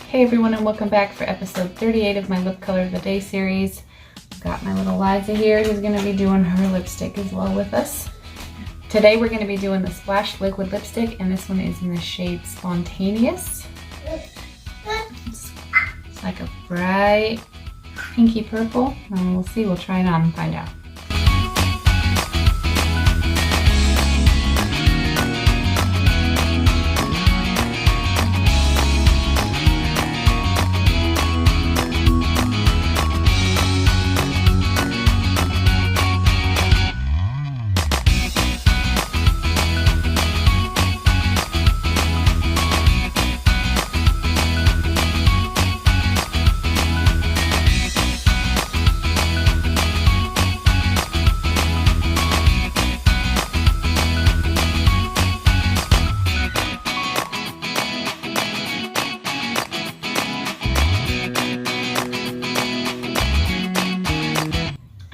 Hey everyone, and welcome back for episode 38 of my Lip Color of the Day series. I've got my little Liza here who's going to be doing her lipstick as well with us. Today we're going to be doing the Splash Liquid Lipstick, and this one is in the shade Spontaneous. It's like a bright pinky purple, and we'll see, we'll try it on and find out.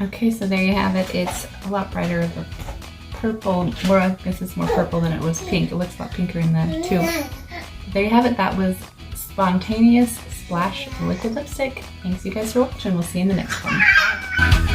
Okay, so there you have it. It's a lot brighter. The purple, or I guess it's more purple than it was pink. It looks a lot pinker in the tube. There you have it. That was Spontaneous Splash Liquid Lipstick. Thanks you guys for watching. We'll see you in the next one.